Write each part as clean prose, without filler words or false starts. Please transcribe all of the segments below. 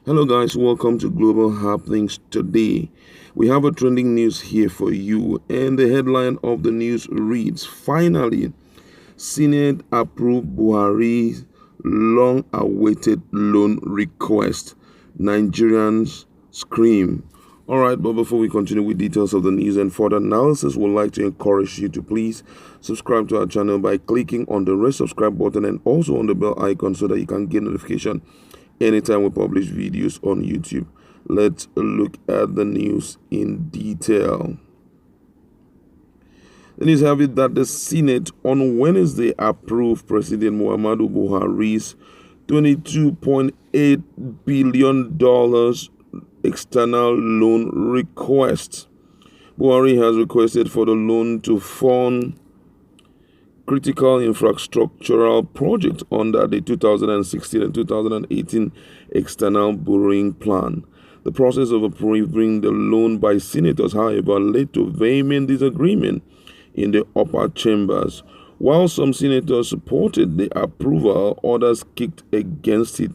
Hello guys, welcome to Global Happenings. Today we have a trending news here for you, and the headline of the news reads: Finally, Senate approved Buhari's long-awaited loan request. Nigerians scream. Alright, but before we continue with details of the news and further analysis, we'd like to encourage you to please subscribe to our channel by clicking on the red subscribe button and also on the bell icon so that you can get notification anytime we publish videos on YouTube. Let's look at the news in detail. The news have it that the Senate on Wednesday approved President Muhammadu Buhari's $22.8 billion external loan request. Buhari has requested for the loan to fund critical infrastructural projects under the 2016 and 2018 external borrowing plan. The process of approving the loan by senators, however, led to vehement disagreement in the upper chambers. While some senators supported the approval, others kicked against it.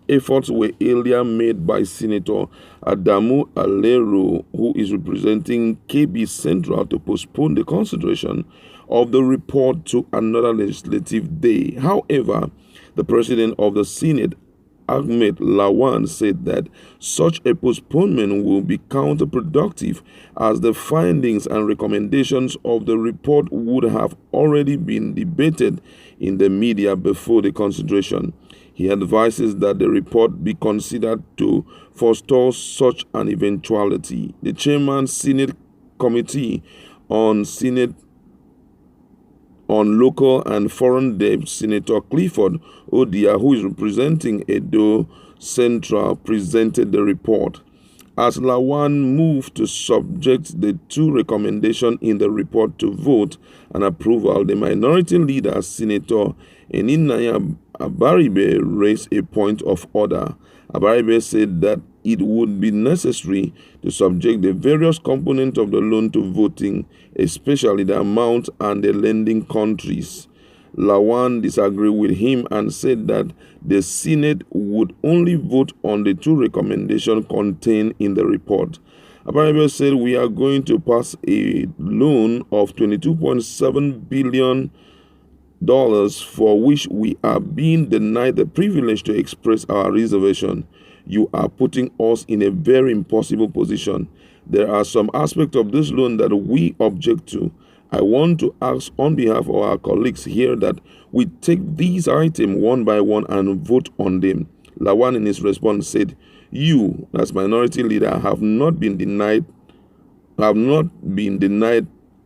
Efforts were earlier made by Senator Adamu Alero, who is representing KB Central, to postpone the consideration of the report to another legislative day. However, the president of the Senate, Ahmed Lawan, said that such a postponement will be counterproductive, as the findings and recommendations of the report would have already been debated in the media before the consideration. He advises that the report be considered to forestall such an eventuality. The chairman Senate Committee on Local and Foreign Debt, Senator Clifford Odia, who is representing Edo Central, presented the report. As Lawan moved to subject the two recommendations in the report to vote and approval, the minority leader, Senator Eninaya Abaribe, raised a point of order. Abaribe said that it would be necessary to subject the various components of the loan to voting, especially the amount and the lending countries. Lawan disagreed with him and said that the Senate would only vote on the two recommendations contained in the report. Abaribe said, "We are going to pass a loan of $22.7 billion for which we are being denied the privilege to express our reservation. You are putting us in a very impossible position. There are some aspects of this loan that we object to. I want to ask on behalf of our colleagues here that we take these items one by one and vote on them." Lawan in his response said, "You, as minority leader, have not been denied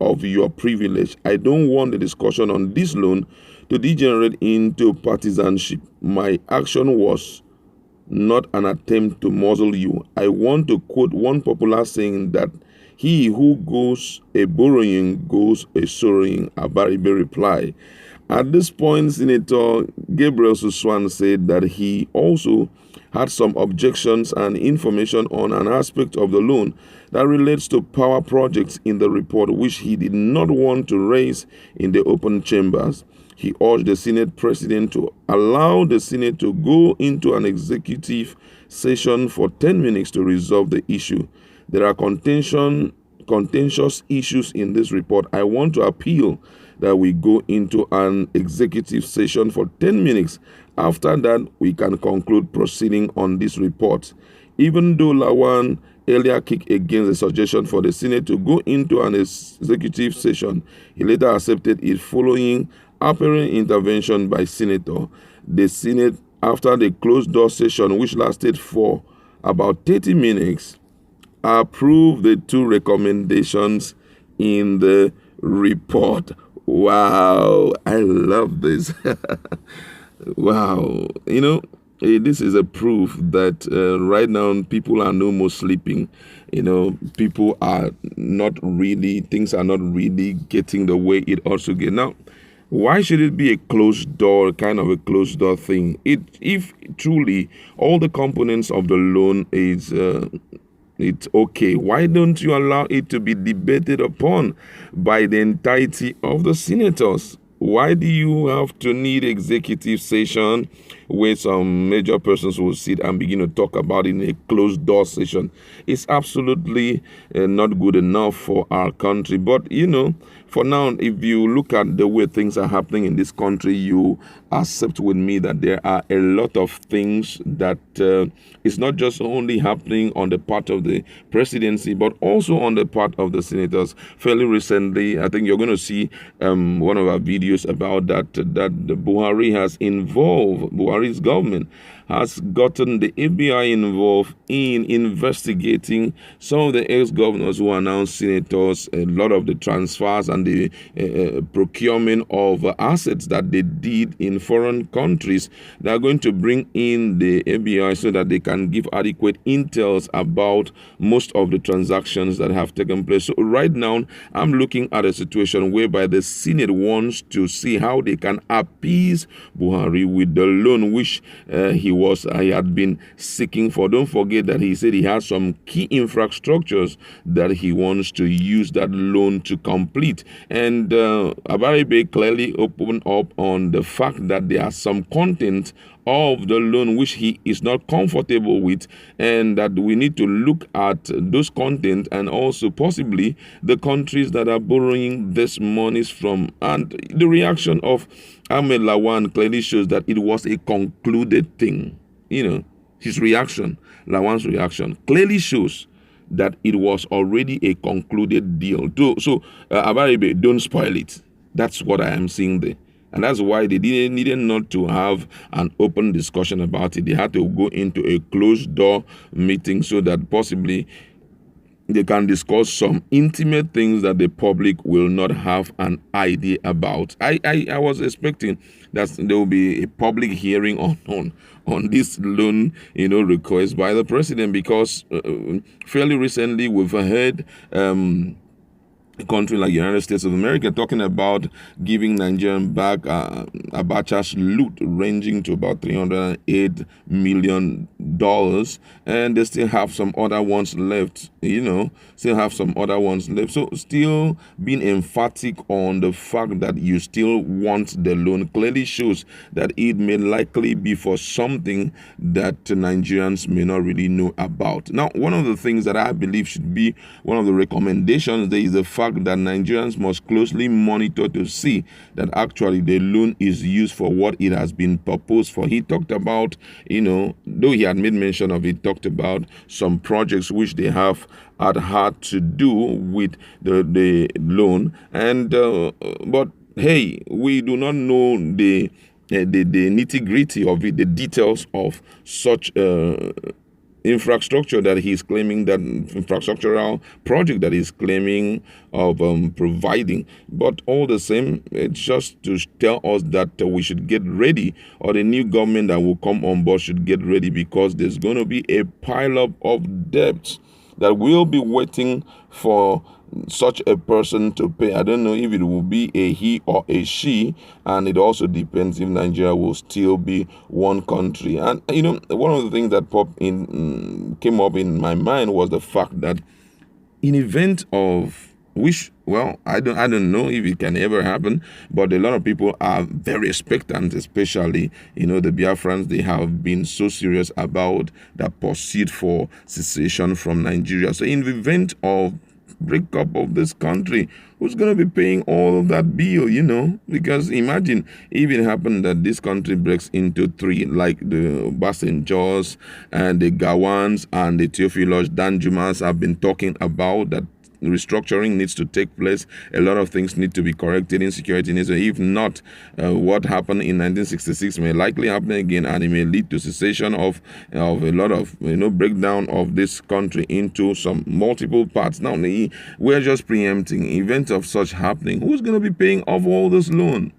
of your privilege. I don't want the discussion on this loan to degenerate into partisanship. My action was not an attempt to muzzle you. I want to quote one popular saying that he who goes a borrowing goes a sorrowing," Abaribe replied. At this point, Senator Gabriel Suswan said that he also had some objections and information on an aspect of the loan that relates to power projects in the report, which he did not want to raise in the open chambers. He urged the Senate President to allow the Senate to go into an executive session for 10 minutes to resolve the issue. There are contentious issues in this report. I want to appeal that we go into an executive session for 10 minutes. After that, we can conclude proceeding on this report. Even though Lawan earlier kicked against the suggestion for the Senate to go into an executive session, he later accepted it following apparent intervention by Senator. The Senate, after the closed-door session, which lasted for about 30 minutes, approved the two recommendations in the report. Wow, I love this. Wow, this is a proof that right now people are no more sleeping. People are not really, things are not really getting the way it ought to get. Now, why should it be a closed door, kind of a closed door thing? If truly all the components of the loan is it's okay, why don't you allow it to be debated upon by the entirety of the senators? Why do you have to need executive session where some major persons will sit and begin to talk about it in a closed door session. It's absolutely not good enough for our country. But, for now, if you look at the way things are happening in this country, you accept with me that there are a lot of things that it's not just only happening on the part of the presidency, but also on the part of the senators. Fairly recently, I think you're going to see one of our videos about that the Buhari's government has gotten the FBI involved in investigating some of the ex-governors who are now senators, a lot of the transfers and the procurement of assets that they did in foreign countries. They are going to bring in the FBI so that they can give adequate intels about most of the transactions that have taken place. So right now, I'm looking at a situation whereby the Senate wants to see how they can appease Buhari with the loan which he had been seeking for. Don't forget that he said he has some key infrastructures that he wants to use that loan to complete. And Abaribe clearly opened up on the fact that there are some content of the loan which he is not comfortable with, and that we need to look at those content and also possibly the countries that are borrowing this monies from. And the reaction of Ahmed Lawan clearly shows that it was a concluded thing. His reaction, Lawan's reaction, clearly shows that it was already a concluded deal. So, Abaribe, don't spoil it. That's what I am seeing there. And that's why they needed not to have an open discussion about it. They had to go into a closed door meeting so that possibly they can discuss some intimate things that the public will not have an idea about. I was expecting that there will be a public hearing on this loan, request by the president, because fairly recently we've heard a country like the United States of America talking about giving Nigerians back Abacha's loot ranging to about $308 million, and they still have some other ones left, So still being emphatic on the fact that you still want the loan clearly shows that it may likely be for something that Nigerians may not really know about. Now, one of the things that I believe should be one of the recommendations there is the fact that Nigerians must closely monitor to see that actually the loan is used for what it has been proposed for. He talked about, though he had made mention of it, talked about some projects which they have had to do with the loan, and but hey, we do not know the nitty-gritty of it, the details of such infrastructure that he's claiming, that infrastructural project that he's claiming of providing. But all the same, it's just to tell us that we should get ready, or the new government that will come on board should get ready, because there's going to be a pile-up of debts that will be waiting for such a person to pay. I don't know if it will be a he or a she, and it also depends if Nigeria will still be one country. And one of the things that came up in my mind was the fact that in event of which, well, I don't know if it can ever happen, but a lot of people are very expectant, especially, the Biafrans. They have been so serious about the pursuit for secession from Nigeria. So in the event of breakup of this country, who's going to be paying all of that bill, because imagine if it happened that this country breaks into three, like the Basenjos and the Gawans and the Theophilos Danjumas have been talking about, that restructuring needs to take place. A lot of things need to be corrected. Insecurity needs to, if not, what happened in 1966 may likely happen again, and it may lead to cessation of a lot of breakdown of this country into some multiple parts. Now we're just preempting events of such happening. Who's going to be paying off all this loan?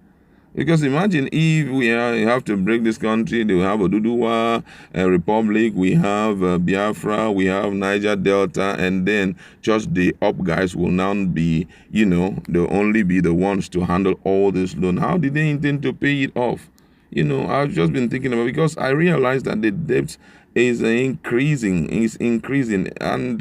Because imagine if we have to break this country, they will have a Oduduwa Republic, we have Biafra, we have Niger Delta, and then just the up guys will now be, they'll only be the ones to handle all this loan. How did they intend to pay it off? I've just been thinking about it, because I realized that the debts is increasing. And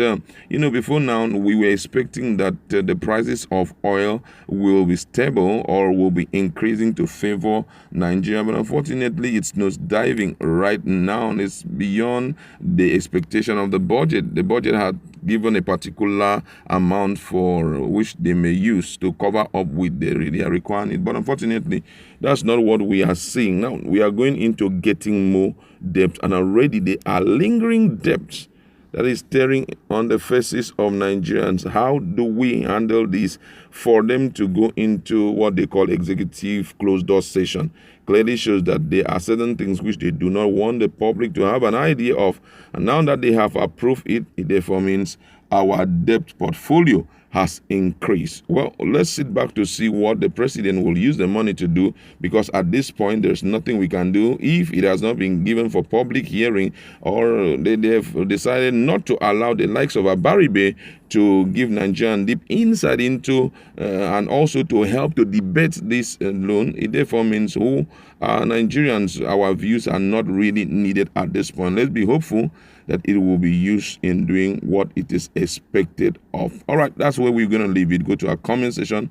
before now we were expecting that the prices of oil will be stable or will be increasing to favor Nigeria, but unfortunately it's nosediving right now. It's beyond the expectation of the budget. The budget had given a particular amount for which they may use to cover up with their requirement, but unfortunately that's not what we are seeing now. We are going into getting more debt, and already there are lingering debts that is staring on the faces of Nigerians. How do we handle this for them to go into what they call executive closed door session? Clearly shows that there are certain things which they do not want the public to have an idea of. And now that they have approved it, it therefore means our debt portfolio has increased. Well, let's sit back to see what the president will use the money to do, because at this point there's nothing we can do if it has not been given for public hearing, or they have decided not to allow the likes of Abaribe to give Nigerian deep insight into and also to help to debate this loan. It therefore means who are Nigerians, our views are not really needed at this point. Let's be hopeful that it will be used in doing what it is expected of. All right, that's where we're going to leave it. Go to our comment section,